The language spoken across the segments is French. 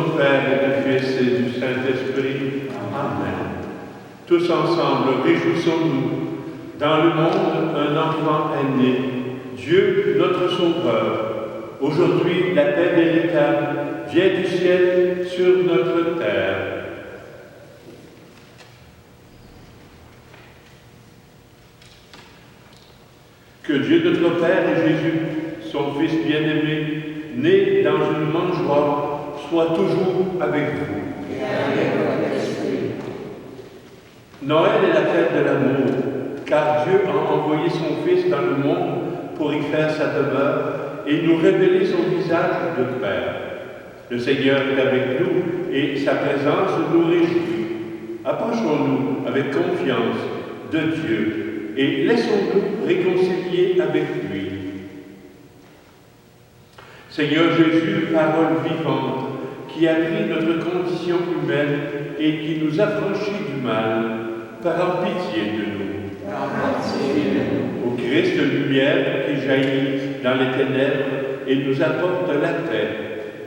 du Père et du Fils et du Saint-Esprit. Amen. Tous ensemble, réjouissons-nous. Dans le monde, un enfant est né, Dieu notre Sauveur. Aujourd'hui, la paix véritable vient du ciel sur notre terre. Que Dieu notre Père et Jésus, son Fils bien-aimé, né dans une mangeoire, soit toujours avec vous. Et avec votre esprit. Noël est la fête de l'amour, car Dieu a envoyé son Fils dans le monde pour y faire sa demeure et nous révéler son visage de Père. Le Seigneur est avec nous et sa présence nous réjouit. Approchons-nous avec confiance de Dieu et laissons-nous réconcilier avec lui. Seigneur Jésus, parole vivante, qui a pris notre condition humaine et qui nous affranchit du mal, par pitié de nous. Par pitié de nous. Au Christ, lumière qui jaillit dans les ténèbres et nous apporte la paix,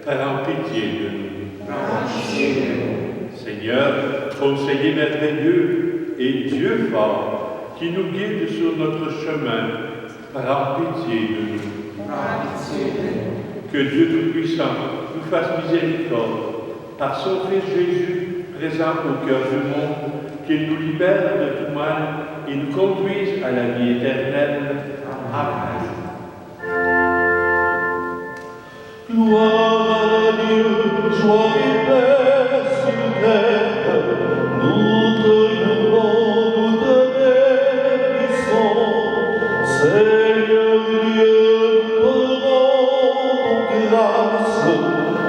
par pitié de nous. Par pitié de nous. Seigneur, conseiller merveilleux et Dieu fort, qui nous guide sur notre chemin, par pitié de nous. Par pitié de nous. Que Dieu Tout-Puissant nous fasse miséricorde par son Fils Jésus, présent au cœur du monde, qu'il nous libère de tout mal et nous conduise à la vie éternelle. Amen. Gloire à Dieu, joie et paix sur terre, nous te louons, nous te bénissons. Seigneur Dieu, nous te rendons grâce.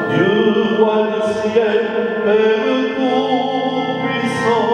Dieu, roi du ciel, Père tout-puissant.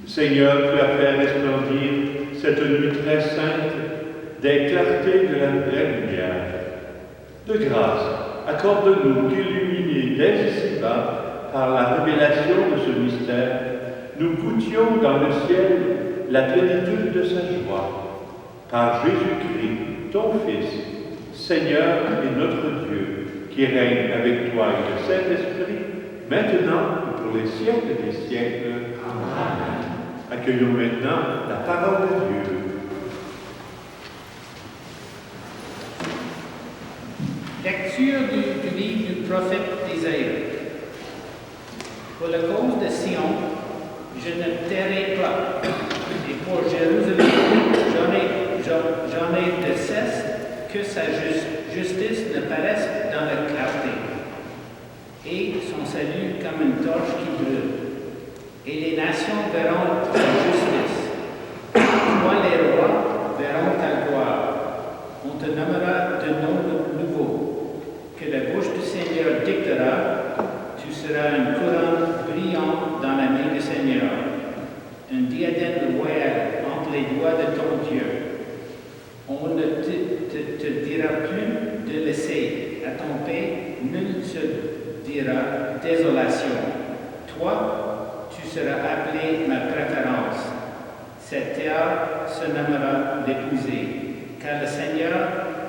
Seigneur, tu as fait resplendir cette nuit très sainte des clartés de la vraie lumière. De grâce, accorde-nous qu'illuminés dès ici-bas par la révélation de ce mystère, nous goûtions dans le ciel la plénitude de sa joie. Par Jésus-Christ, ton Fils, Seigneur et notre Dieu, qui règne avec toi et le Saint-Esprit, maintenant et pour les siècles des siècles. Amen. Accueillons maintenant la parole de Dieu. Lecture du livre du prophète Isaïe. Pour la cause de Sion, je ne tairai pas, et pour Jérusalem, j'en ai de cesse que sa justice ne paraisse dans la clarté, et son salut comme une torche qui brûle. Et les nations verront sa justice. joie de ton Dieu. On ne te dira plus de laisser à ton pays, nul se dira désolation. Toi, tu seras appelé ma préférence. Cette terre se nommera l'épousée, car le Seigneur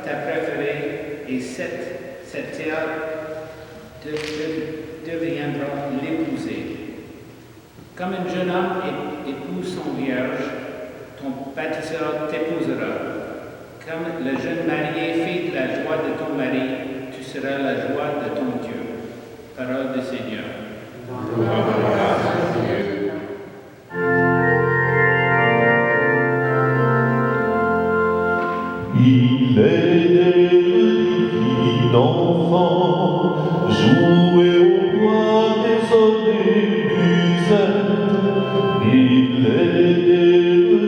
t'a préféré et cette terre deviendra l'épousée. Comme un jeune homme épouse son vierge, ton bâtisseur t'épousera. Comme le jeune marié fait de la joie de ton mari, tu seras la joie de ton Dieu. Parole du Seigneur. Il est né le divin enfant, joué au bois désordonné musette. Il est né le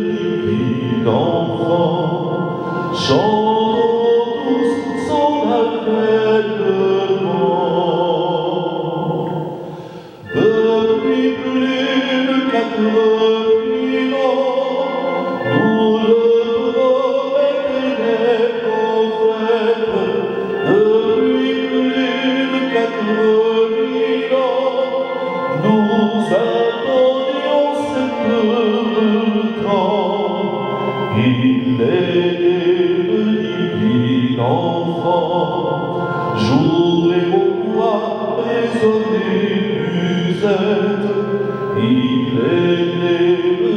divin enfant, chantons tous son avènement. Depuis plus de 4000 ans, nous le promettent les prophètes. Depuis plus de 4000 ans, nous attendions cet heureux temps. Il est né le divin enfant, jour et au bois résonné musette. Il est né le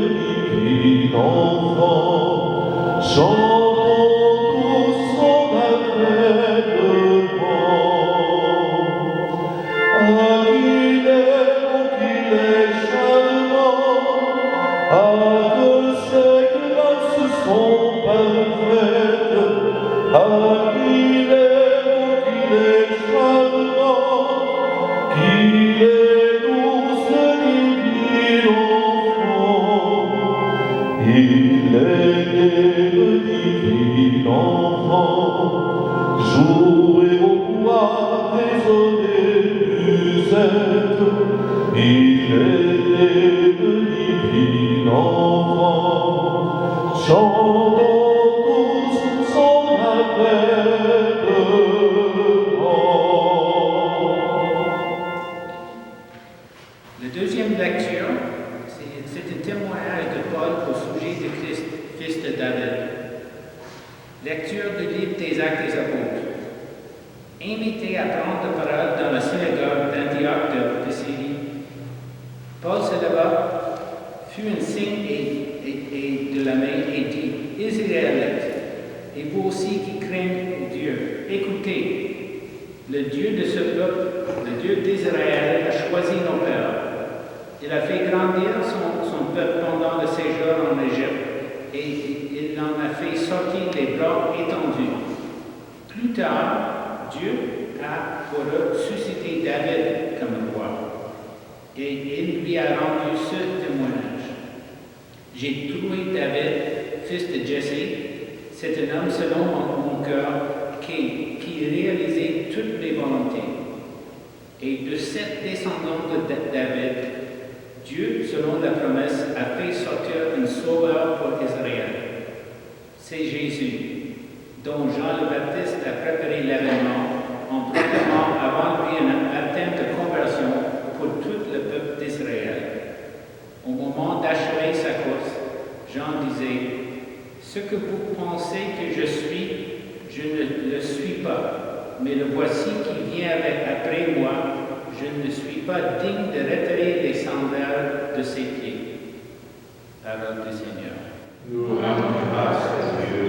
divin enfant, chantons tous son avènement. Ah, qu'il est charmant, ah, que ses grâces sont parfaites. Ah, qu'il est charmant, qu'il est doux ce divin enfant. Il est né le divin enfant, jour et au bois résonné musette. Il est né le divin enfant, chantons tous son avènement. La deuxième lecture, c'est un témoignage de Paul au sujet de Christ, fils de David. Lecture du livre des Actes des Apôtres. Invité à prendre la parole dans la synagogue d'Antioche de Pisidie, Paul se leva, fit un signe et de la main et dit: Israélites, et vous aussi qui craignez Dieu, écoutez, le Dieu de ce peuple, le Dieu d'Israël, a choisi nos pères. Il a fait grandir son peuple pendant le séjour en Égypte et il en a fait sortir les bras étendus. Plus tard, Dieu a pour eux suscité David comme roi et il lui a rendu ce témoignage. J'ai trouvé David, fils de Jesse. C'est un homme selon mon cœur qui réalisait toutes les volontés. Et de sept descendants de David, Dieu, selon la promesse, a fait sortir un sauveur pour Israël. C'est Jésus, dont Jean le Baptiste a préparé l'événement en proclamant avant lui un baptême de conversion pour tout le peuple d'Israël. Au moment d'achever sa course, Jean disait: Ce que vous pensez que je suis, je ne le suis pas, mais le voici qui vient après moi. Je ne suis pas digne de retirer les sandales de ses pieds. Parole du Seigneur. Nous rendons grâce à Dieu.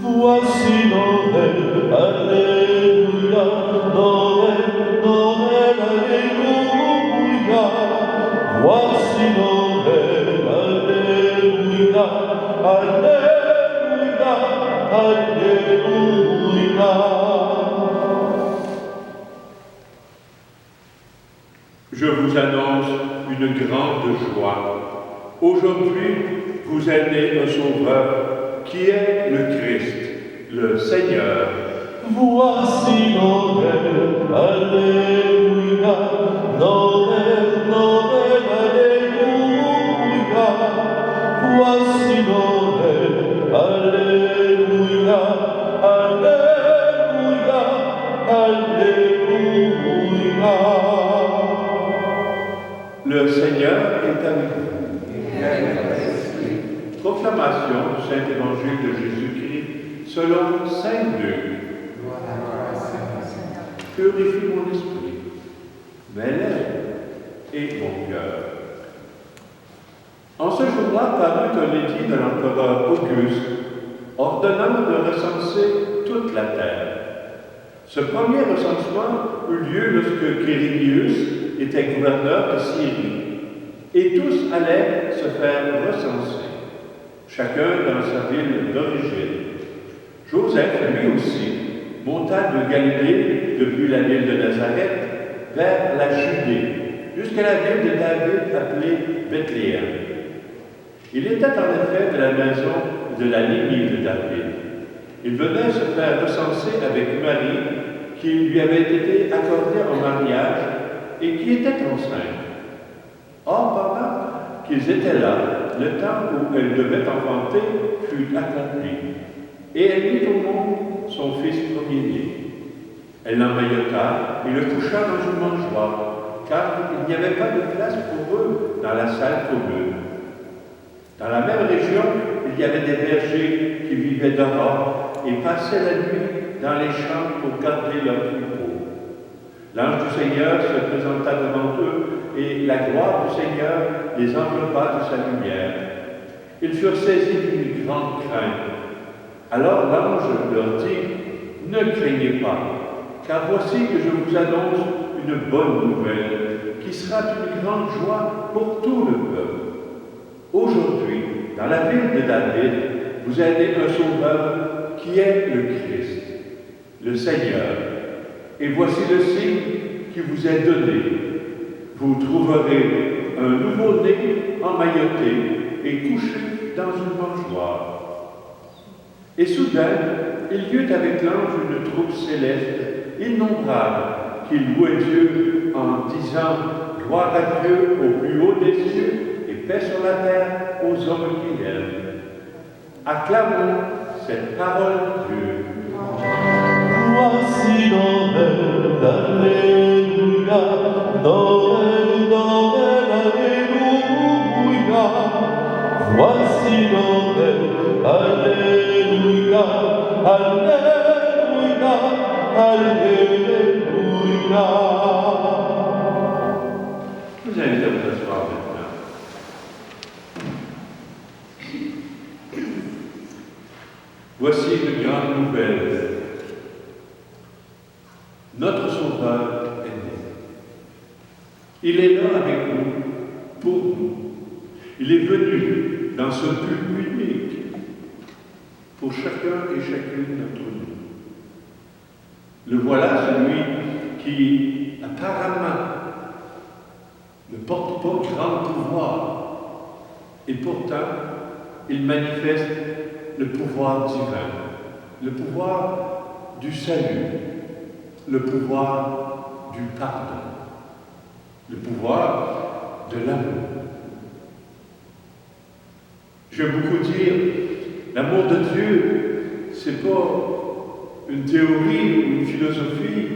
Voici Noël, alléluia, Noël, Noël, alléluia. Voici Noël, alléluia, alléluia, alléluia. Je vous annonce une grande joie. Aujourd'hui, vous est né un sauveur qui est le Christ, le Seigneur. Voici Noël, alléluia, Noël, Noël, Seigneur est avec vous. Proclamation du Saint-Évangile de Jésus-Christ selon Saint Luc. Purifie mon esprit, mes lèvres et mon cœur. En ce jour-là parut un édit de l'empereur Auguste, ordonnant de recenser toute la terre. Ce premier recensement eut lieu lorsque Quirinius était gouverneur de Syrie, et tous allaient se faire recenser, chacun dans sa ville d'origine. Joseph, lui aussi, monta de Galilée depuis la ville de Nazareth vers la Judée, jusqu'à la ville de David appelée Bethléem. Il était en effet de la maison de la lignée de David. Il venait se faire recenser avec Marie, qui lui avait été accordée en mariage et qui était enceinte. Or, pendant qu'ils étaient là, le temps où elle devait enfanter fut accompli, et elle mit au monde son fils premier-né. Elle l'emmaillota et le coucha dans une mangeoire, car il n'y avait pas de place pour eux dans la salle commune. Dans la même région, il y avait des bergers qui vivaient dehors et passaient la nuit dans les champs pour garder leurs troupeaux. L'ange du Seigneur se présenta devant eux et la gloire du Seigneur les enveloppa de sa lumière. Ils furent saisis d'une grande crainte. Alors l'ange leur dit: « Ne craignez pas, car voici que je vous annonce une bonne nouvelle, qui sera une grande joie pour tout le peuple. Aujourd'hui, dans la ville de David, vous avez un sauveur qui est le Christ, le Seigneur. Et voici le signe qui vous est donné. Vous trouverez un nouveau-né emmailloté et couché dans une mangeoire. » Et soudain, il y eut avec l'ange une troupe céleste, innombrable, qui louait Dieu en disant: « Gloire à Dieu au plus haut des cieux et paix sur la terre aux hommes qui l'aiment. » Acclamons cette parole de Dieu. Voici Noël, Alléluia, Noël, Noël, Alléluia. Voici Noël, Alléluia, Alléluia, Alléluia. Je vous invite à vous asseoir maintenant. Voici une grande nouvelle. Notre Sauveur est né. Il est là avec nous, pour nous. Il est venu dans ce but unique pour chacun et chacune d'entre nous. Le voilà, celui qui apparemment ne porte pas grand pouvoir, et pourtant il manifeste le pouvoir divin, le pouvoir du salut, le pouvoir du pardon, le pouvoir de l'amour. J'aime beaucoup dire, l'amour de Dieu, c'est pas une théorie ou une philosophie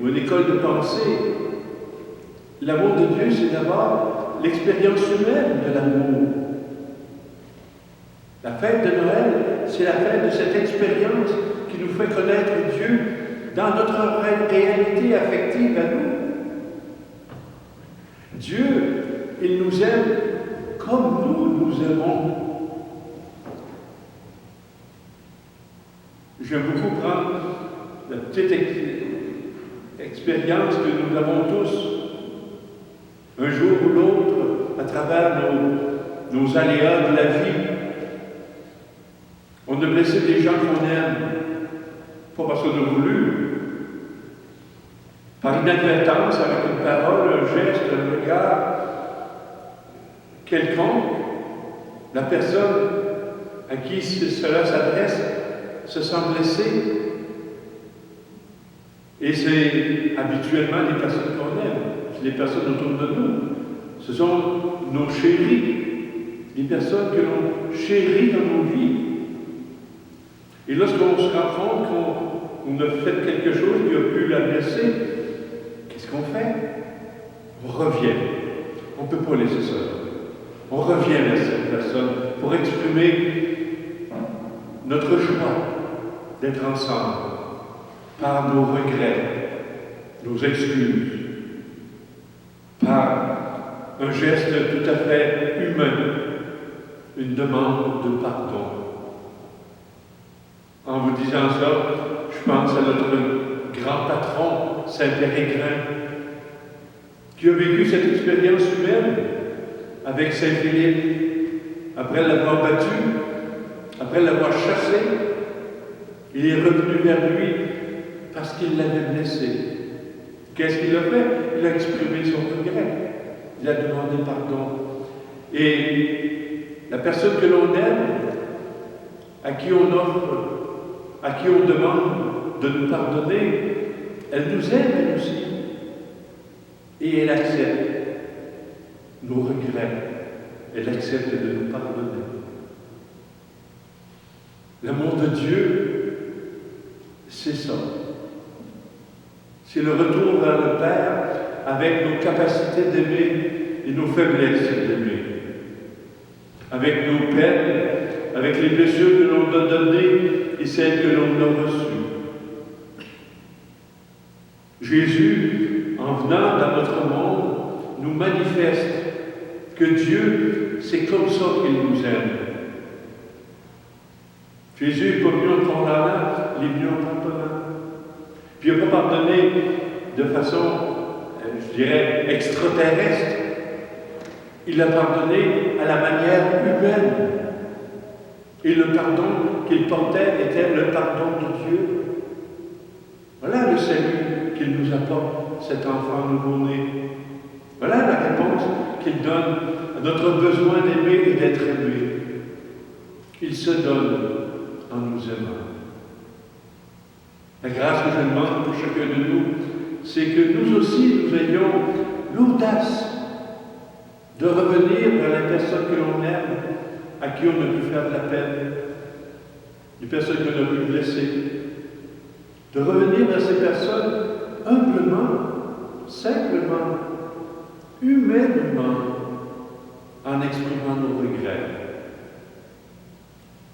ou une école de pensée. L'amour de Dieu, c'est d'abord l'expérience humaine de l'amour. La fête de Noël, c'est la fête de cette expérience qui nous fait connaître Dieu dans notre réalité affective à nous. Dieu, il nous aime comme nous aimons. J'aime beaucoup prendre la petite expérience que nous avons tous, un jour ou l'autre, à travers nos aléas de la vie. On a blessé des gens qu'on aime, pas parce qu'on a voulu, par inadvertance, avec une parole, un geste, un regard quelconque. La personne à qui cela s'adresse se sent blessée. Et c'est habituellement les personnes qu'on aime, c'est les personnes autour de nous. Ce sont nos chéris, les personnes que l'on chérit dans nos vies. Et lorsqu'on se rend compte qu'on a fait quelque chose qui a pu la blesser, qu'est-ce qu'on fait? On revient. On On ne peut pas laisser ça. On revient vers cette personne pour exprimer notre joie d'être ensemble par nos regrets, nos excuses, par un geste tout à fait humain, une demande de pardon. En vous disant ça, je pense à notre grand patron, Saint-Pérégrin, qui a vécu cette expérience humaine avec Saint-Philippe. Après l'avoir battu, après l'avoir chassé, il est revenu vers lui parce qu'il l'avait blessé. Qu'est-ce qu'il a fait? Il a exprimé son regret. Il a demandé pardon. Et la personne que l'on aime, à qui on offre, à qui on demande de nous pardonner, elle nous aime elle aussi. Et elle accepte nos regrets. Elle accepte de nous pardonner. L'amour de Dieu, c'est ça. C'est le retour vers le Père avec nos capacités d'aimer et nos faiblesses d'aimer. Avec nos peines, avec les blessures que l'on a données et celles que l'on a reçues. Jésus, en venant dans notre monde, nous manifeste que Dieu, c'est comme ça qu'il nous aime. Jésus n'est pas venu en condamnant, il est venu en pardonnant. Puis il n'a pas pardonné de façon, je dirais, extraterrestre. Il a pardonné à la manière humaine. Et le pardon qu'il portait était le pardon de Dieu. Voilà le salut qu'il nous apporte, cet enfant nouveau-né. Voilà la réponse qu'il donne à notre besoin d'aimer et d'être aimé. Il se donne en nous aimant. La grâce que je demande pour chacun de nous, c'est que nous aussi, nous ayons l'audace de revenir vers la personne que l'on aime, à qui on a pu faire de la peine, les personnes qu'on a pu blesser, de revenir vers ces personnes humblement, simplement, humainement, en exprimant nos regrets.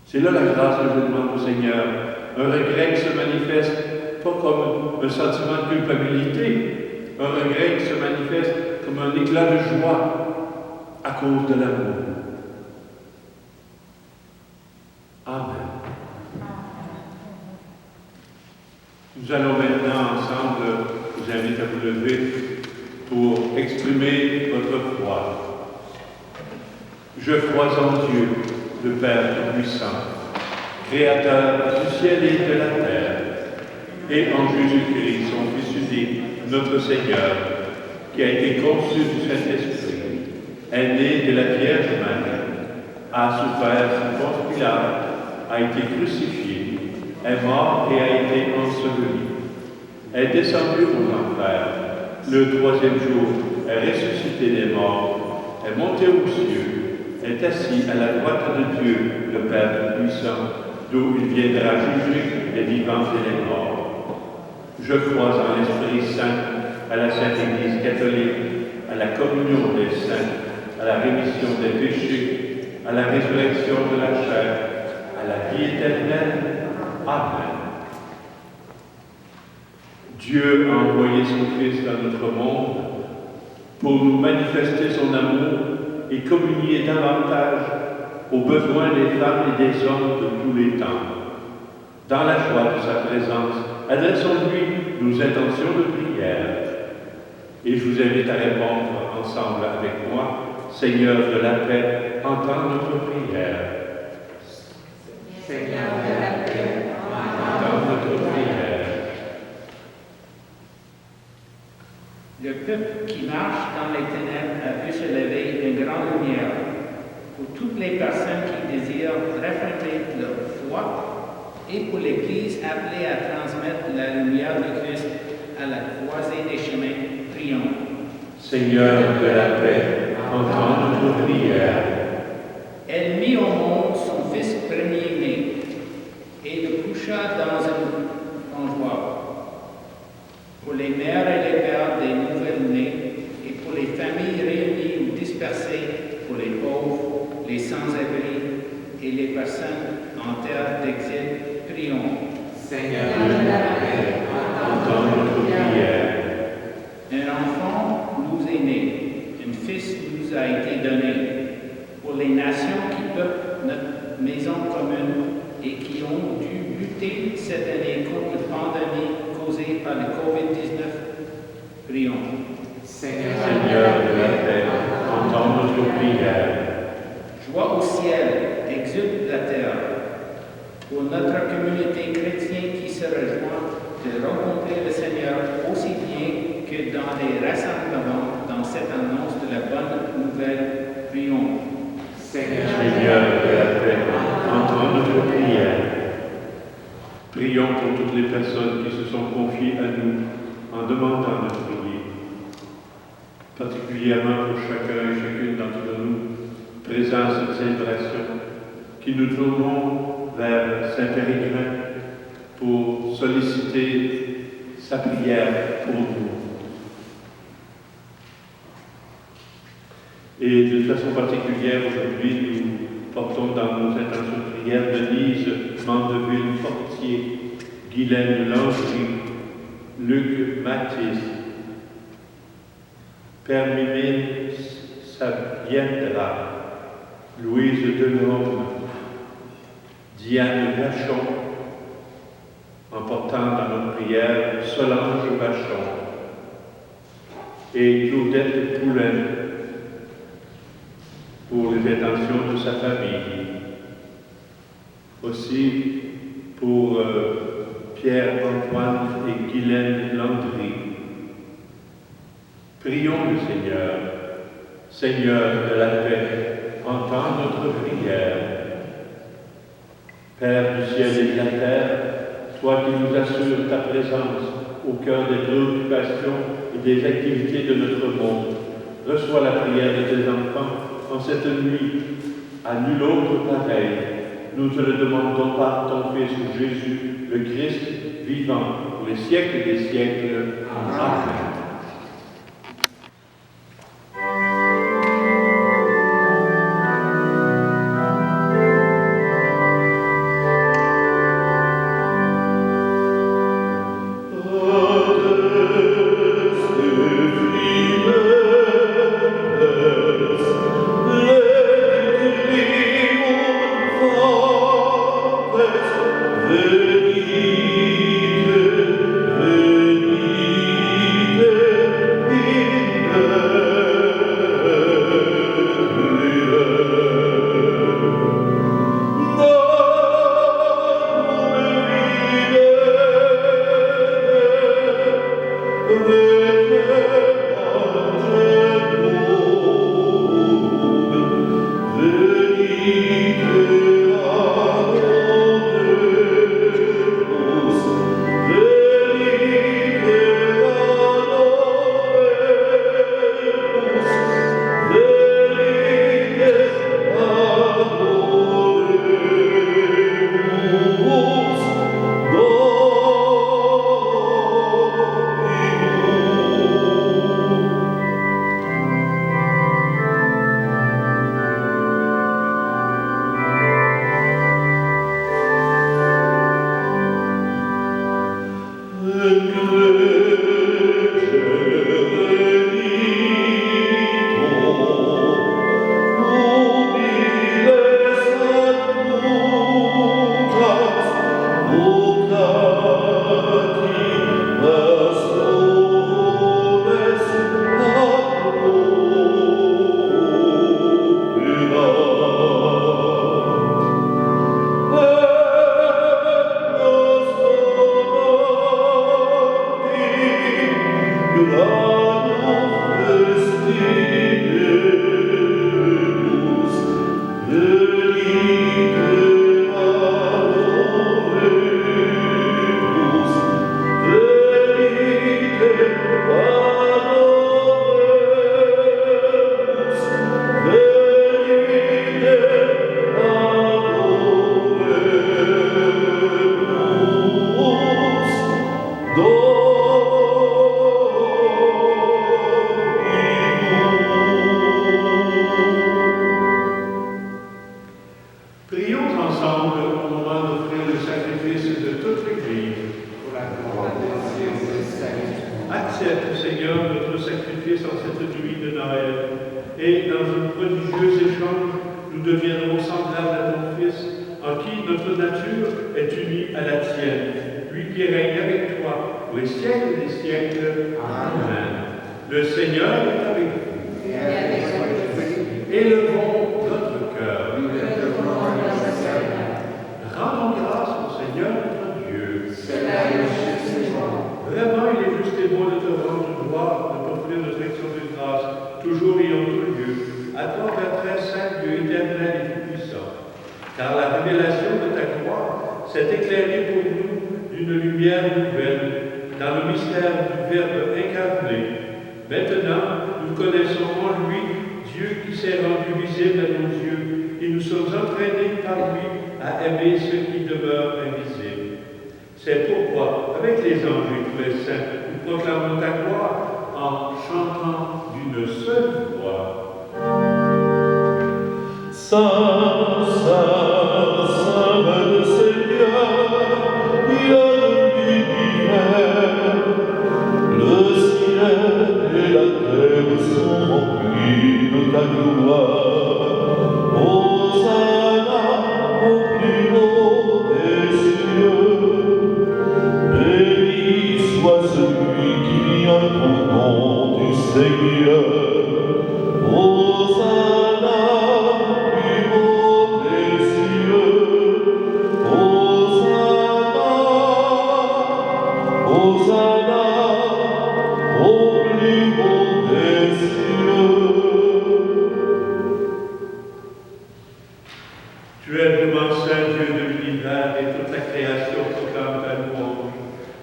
C'est là la grâce que je demande au Seigneur. Un regret qui se manifeste pas comme un sentiment de culpabilité, un regret qui se manifeste comme un éclat de joie à cause de l'amour. Amen. Nous allons maintenant ensemble, je vous invite à vous lever pour exprimer votre foi. Je crois en Dieu, le Père Tout-Puissant, Créateur du ciel et de la terre, et en Jésus-Christ, son Fils unique, notre Seigneur, qui a été conçu du Saint-Esprit, est né de la Vierge Marie, a souffert sous Ponce Pilate, a été crucifié, est mort et a été enseveli, est descendu aux enfers, le troisième jour est ressuscité des morts, est monté aux cieux, est assis à la droite de Dieu, le Père Tout-Puissant, d'où il viendra juger les vivants et les morts. Je crois en l'Esprit Saint, à la Sainte Église catholique, à la communion des saints, à la rémission des péchés, à la résurrection de la chair, à la vie éternelle. Amen. Dieu a envoyé son Fils dans notre monde pour nous manifester son amour et communier davantage aux besoins des femmes et des hommes de tous les temps. Dans la joie de sa présence, adressons-lui nos intentions de prière. Et je vous invite à répondre ensemble avec moi. Seigneur de la paix, entends notre prière. Seigneur de la paix, Entends notre prière. Le peuple qui marche dans les ténèbres a vu se lever une grande lumière. Pour toutes les personnes qui désirent réformer leur foi et pour l'Église appelée à transmettre la lumière de Christ à la croisée des chemins, prions. Seigneur de la paix, entends notre prière. Elle mit au monde son Fils premier-né et le coucha dans un mangeoire. Pour les mères et les pères des nouvelles-nés et pour les familles réunies ou dispersés, pour les pauvres, les sans-abri et les personnes en terre d'exil. Prions. Seigneur de la paix, Entends notre prière. Un enfant nous est né, un fils nous a été donné. Pour les nations qui peuplent notre maison commune et qui ont dû lutter cette année contre la pandémie causée par le COVID-19, prions. Seigneur Seigneur de la paix, entends notre prière. Joie au ciel, exulte la terre. Pour notre communauté chrétienne qui se rejoint de rencontrer le Seigneur aussi bien que dans les rassemblements dans cette annonce de la bonne nouvelle, prions. Seigneur Seigneur de la paix, entends notre prière. Prions pour toutes les personnes qui se sont confiées à nous en demandant de prier. Particulièrement pour chacun et chacune d'entre nous, présents à cette célébration, qui nous tournons vers Saint-Périgrin pour solliciter sa prière pour nous. Et de façon particulière, aujourd'hui, nous portons dans nos intentions de prière Denise Mandeville-Fortier, Guylaine Landry, Luc Mathis, Père Mimine Sabiendra, Louise Delhomme, Diane Vachon, en portant dans notre prière Solange Vachon et Claudette Poulain pour les intentions de sa famille. Aussi pour Pierre-Antoine et Guylaine Landry. Prions le Seigneur. Seigneur de la paix, entends notre prière. Père du ciel et de la terre, toi qui nous assures ta présence au cœur des préoccupations et des activités de notre monde, reçois la prière de tes enfants en cette nuit, à nul autre pareil. Nous te le demandons par ton Fils Jésus, le Christ vivant, pour les siècles des siècles. Amen. Venite, venite. notre nature est unie à la tienne, lui qui règne avec toi pour les siècles des siècles. Amen. Le Seigneur est avec vous. Et avec son esprit, Élevons notre cœur. nous l'élevons à notre Seigneur. Rendons grâce au Seigneur notre Dieu. Cela est juste et bon. Vraiment, il est juste et bon de te rendre gloire, de t'offrir notre action de grâce, toujours et en tout lieu, à toi, Père très saint, Dieu éternel et tout-puissant. Car la révélation de ta gloire s'est éclairée pour nous d'une lumière nouvelle, dans le mystère du Verbe incarné. Maintenant, nous connaissons en lui Dieu qui s'est rendu visible à nos yeux, et nous sommes entraînés par lui à aimer ceux qui demeurent invisibles. C'est pourquoi, avec les anges et tous les saints, nous proclamons ta gloire en chantant d'une seule voix. Saint, Saint, Saint le Seigneur, Dieu de l'univers, le ciel et la terre sont remplis de ta gloire. Hosanna au plus haut des cieux. Béni soit celui qui vient au nom du Seigneur. Hosanna au plus haut des cieux. Hosanna, Hosanna au plus haut des cieux. Tu es vraiment Saint Dieu de l'univers et toute la création proclame ta louange,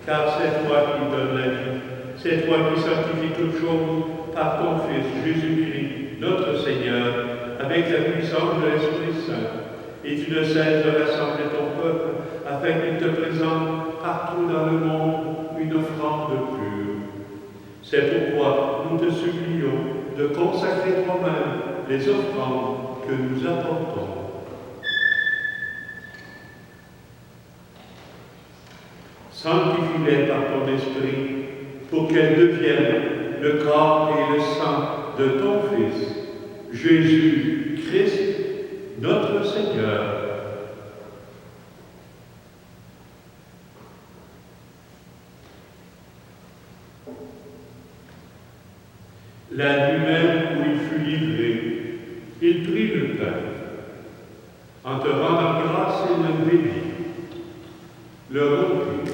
car c'est toi qui donnes la vie, c'est toi qui sanctifies toutes choses par ton Fils Jésus-Christ, notre Seigneur, avec la puissance de l'Esprit Saint. Et tu ne cesses de rassembler ton peuple afin qu'il te présente partout dans le monde une offrande pure. C'est pourquoi nous te supplions de consacrer toi-même les offrandes que nous apportons. Sanctifie-les par ton esprit, pour qu'elles deviennent le corps et le sang de ton Fils, Jésus-Christ, notre Seigneur. La nuit même où il fut livré, il prit le pain. En te rendant grâce, il le bénit, le rompit,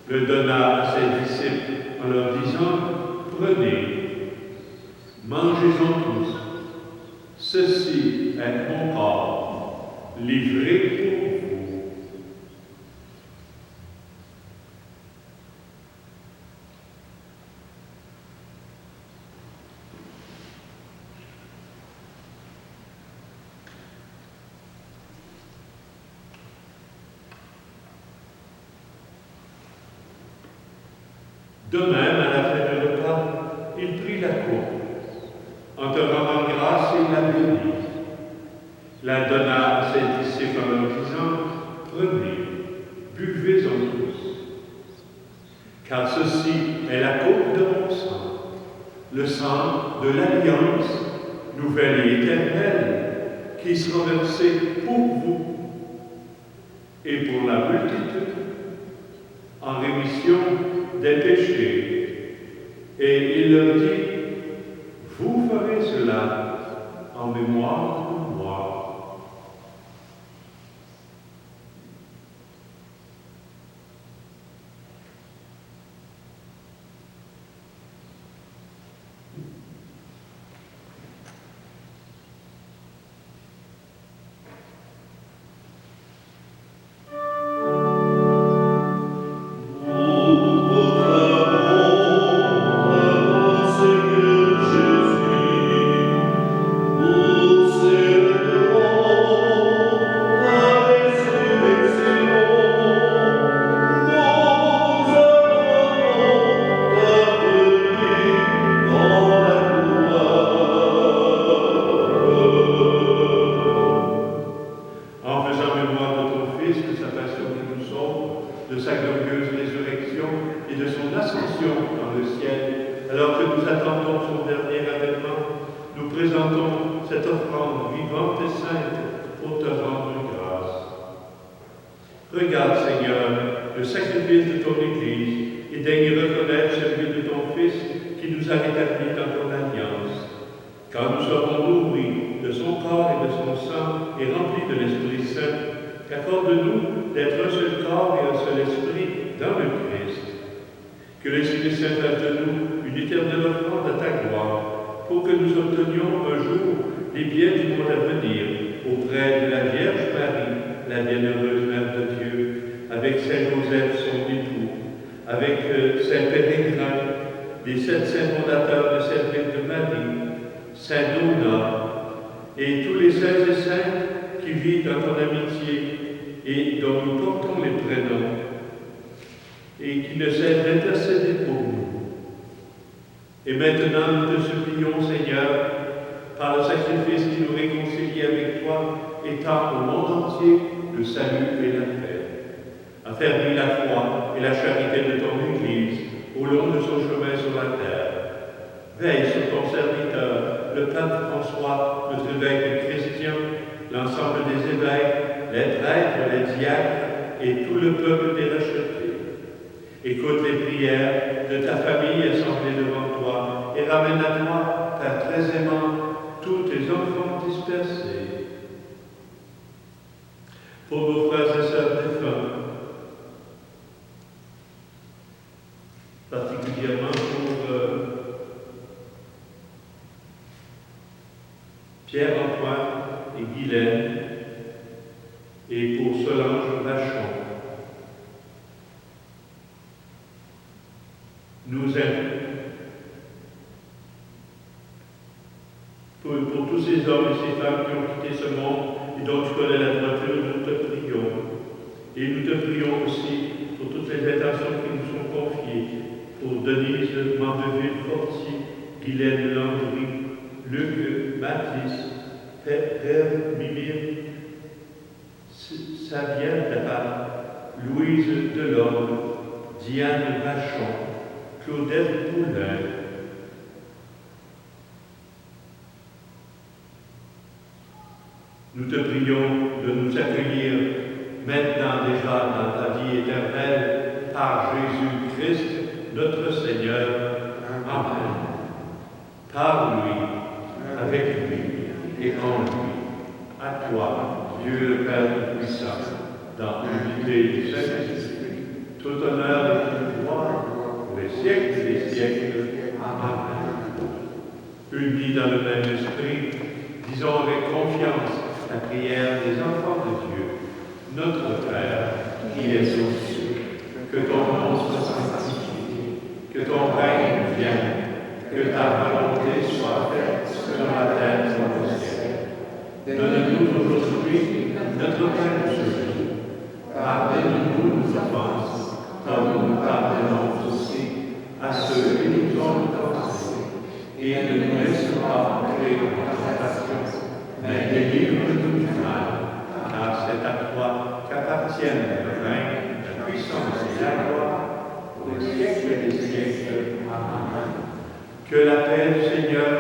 le donna à ses disciples en leur disant, prenez, mangez-en tous, ceci est mon corps, livré pour vous. De même, à la fin du repas, il prit la coupe. En te rendant grâce, il la bénit, la donna à ses disciples en leur disant, prenez, buvez-en tous. Car ceci est la coupe de mon sang, le sang de l'alliance nouvelle et éternelle, qui sera versé pour vous et pour la multitude en rémission des péchés. Et il leur dit, vous ferez cela en mémoire de moi. Regarde, Seigneur, le sacrifice de ton Église et daigne reconnaître celui de ton Fils qui nous a rétablis dans ton alliance. Quand nous serons nourris de son corps et de son sang et remplis de l'Esprit Saint, accorde-nous d'être un seul corps et un seul esprit dans le Christ. Que l'Esprit Saint fasse de nous une éternelle offrande à ta gloire, pour que nous obtenions un jour les biens du monde à venir auprès de la Vierge Marie, la bienheureuse Mère de Dieu, avec Saint Joseph, son époux, avec Saint Pélégrin, les 7 saints fondateurs de cette ville de Marie, Saint Donat, et tous les saints et saintes qui vivent dans ton amitié et dont nous portons les prénoms, et qui ne cessent d'intercéder pour nous. Et maintenant, nous te supplions, Seigneur, par le sacrifice qui nous réconcilie avec toi, étends au monde entier le salut et la paix. Affermis la foi et la charité de ton Église au long de son chemin sur la terre. Veille sur ton serviteur, le pape François, notre évêque chrétien, l'ensemble des évêques, les prêtres, les diacres et tout le peuple des rachetés. Écoute les prières de ta famille assemblée devant toi et ramène à toi, Père très aimant, tous tes enfants dispersés. Pour nos frères et sœurs défunts, particulièrement pour Pierre-Antoine et Guylaine, et pour Solange Vachon. Nous aimons. Pour tous ces hommes et ces femmes qui ont quitté ce monde et dont tu connais la droiture, nous te prions. Et nous te prions aussi pour toutes les intentions qui nous sont confiées, pour Denise Mandeville-Fortier, Guylaine Landry, Luc Mathis, Père Mimir, Savienne Dara, Louise Delorme, Diane Vachon, Claudette Poulain. Nous te prions de nous accueillir maintenant déjà dans ta vie éternelle par Jésus-Christ, notre Seigneur. Amen. Par lui, avec lui et en lui, à toi, Dieu le Père puissant, dans l'unité du Saint-Esprit, tout honneur et toute gloire pour les siècles des siècles. Amen. Unis dans le même esprit, disons avec confiance la prière des enfants de Dieu. Notre Père, qui es aux cieux, que ton nom soit sanctifié, que ton règne vienne, que ta volonté soit faite sur la terre comme au ciel. Donne-nous aujourd'hui notre pain de ce jour. Pardonne-nous nos offenses, comme nous pardonnons aussi à ceux qui nous ont offensés. Et ne nous laisse pas entrer en tentation, mais délivre-nous du mal, car c'est à toi qu'appartiennent le règne, la puissance et la gloire, pour les siècles des siècles. Amen. Que la paix du Seigneur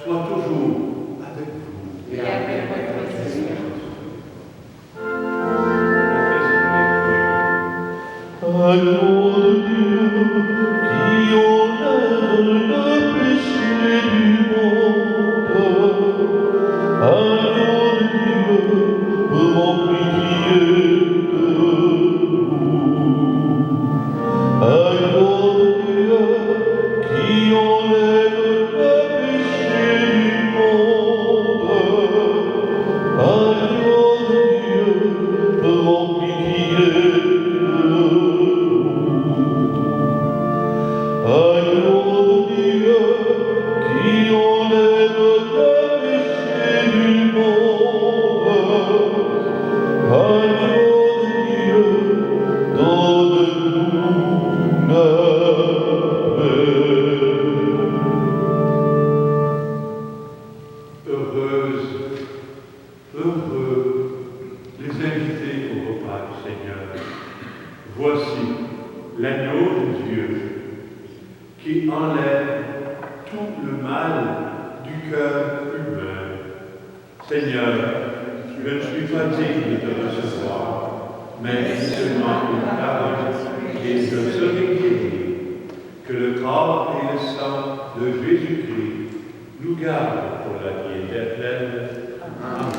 soit toujours avec vous. Et avec votre esprit. Agneau de Dieu, qui enlève le péché du monde, Agneau de Dieu, prends pitié de nous. Agneau de Dieu, qui enlève le péché du monde, Agneau de Dieu, prends pitié de nous. Agneau de Dieu, qui enlève le péché du monde, Agneau de Dieu, donne-nous la paix. Heureuse, heureux, les invités au repas du Seigneur. Voici l'agneau de Dieu qui enlève tout le mal du cœur humain. Seigneur, je ne suis pas digne de te recevoir, mais seulement une parole, et je serai guéri. Que le corps et le sang de Jésus-Christ nous gardent pour la vie éternelle. Amen.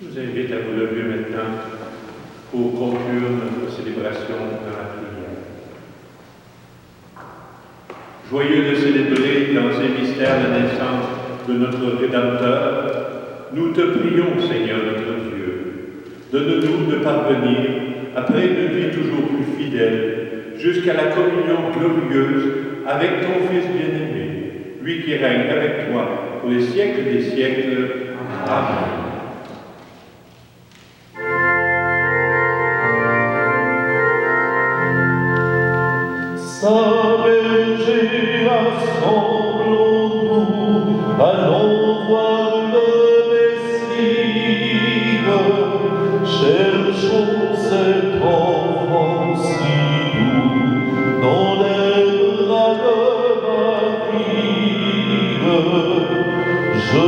Je vous invite à vous lever maintenant pour conclure notre célébration dans la prière. Joyeux de célébrer dans ces mystères la naissance de notre Rédempteur, nous te prions, Seigneur notre Dieu. Donne-nous de parvenir, après une vie toujours plus fidèle, jusqu'à la communion glorieuse avec ton Fils bien-aimé, lui qui règne avec toi pour les siècles des siècles. Amen. Sa berger assemblons-nous, allons voir le Messie, cherchons cet enfant si doux, dans les bras de Marie. Je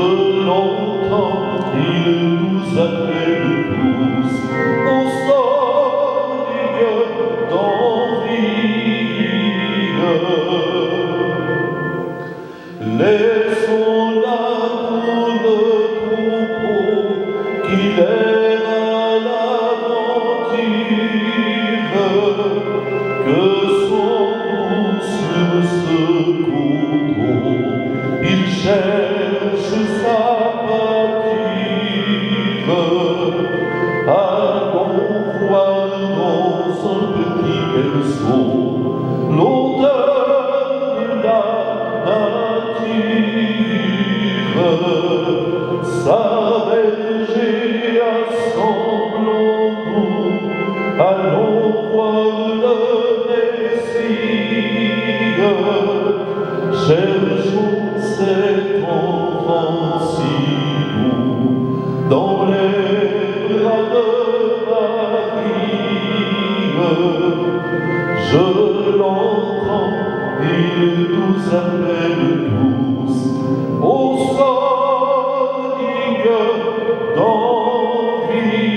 l'entends, il nous appelle tous, ensemble d'envie. Laissons là tout le troupeau qu'il est à l'aventure, que son goût sur ce coteau, il cherche sa pâture. Allons voir dans son petit berceau l'odeur de la nature. Sa berger assemblons-nous, allons voir le Messie. Cherchons cet enfant si doux, dans les bras de Marie. Je l'entends, il nous appelle tous, au sort digne d'envie.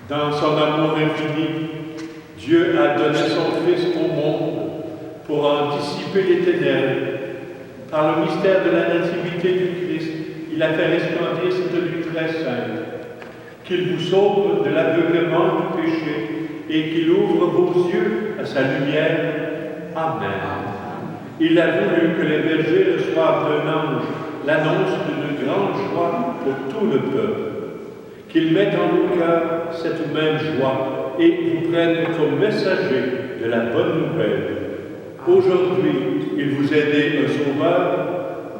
Dans son amour infini, Dieu a donné son Fils au monde pour en dissiper les ténèbres. Par le mystère de la nativité du Christ, il a fait resplendir cette nuit très sainte. Qu'il vous sauve de l'aveuglement du péché et qu'il ouvre vos yeux à sa lumière. Amen. Il a voulu que les bergers reçoivent d'un ange l'annonce d'une grande joie pour tout le peuple. Qu'il mette en vos cœurs cette même joie et vous prenne comme messager de la bonne nouvelle. Aujourd'hui, il vous est né un sauveur.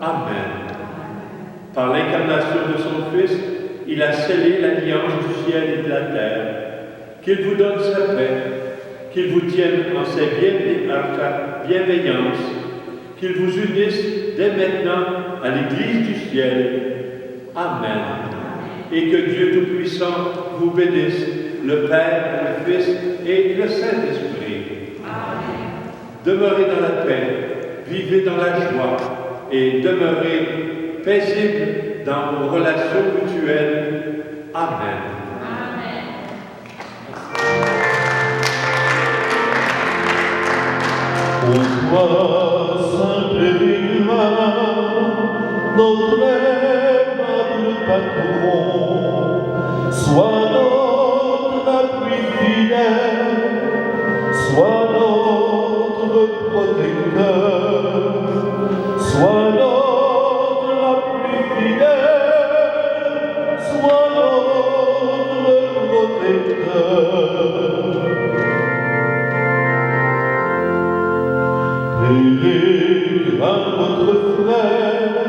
Amen. Par l'incarnation de son Fils, il a scellé l'alliance du ciel et de la terre. Qu'il vous donne sa paix, qu'il vous tienne en sa bienveillance, qu'il vous unisse dès maintenant à l'Église du ciel. Amen. Et que Dieu Tout-Puissant vous bénisse, le Père, le Fils et le Saint-Esprit. Demeurez dans la paix, vivez dans la joie et demeurez paisibles dans vos relations mutuelles. Amen. Ô toi, Saint Pèlerin, notre aimable patron, sois notre appui fidèle, sois notre protecteur, sois notre appui fidèle, sois notre protecteur. Pèlerin, notre frère,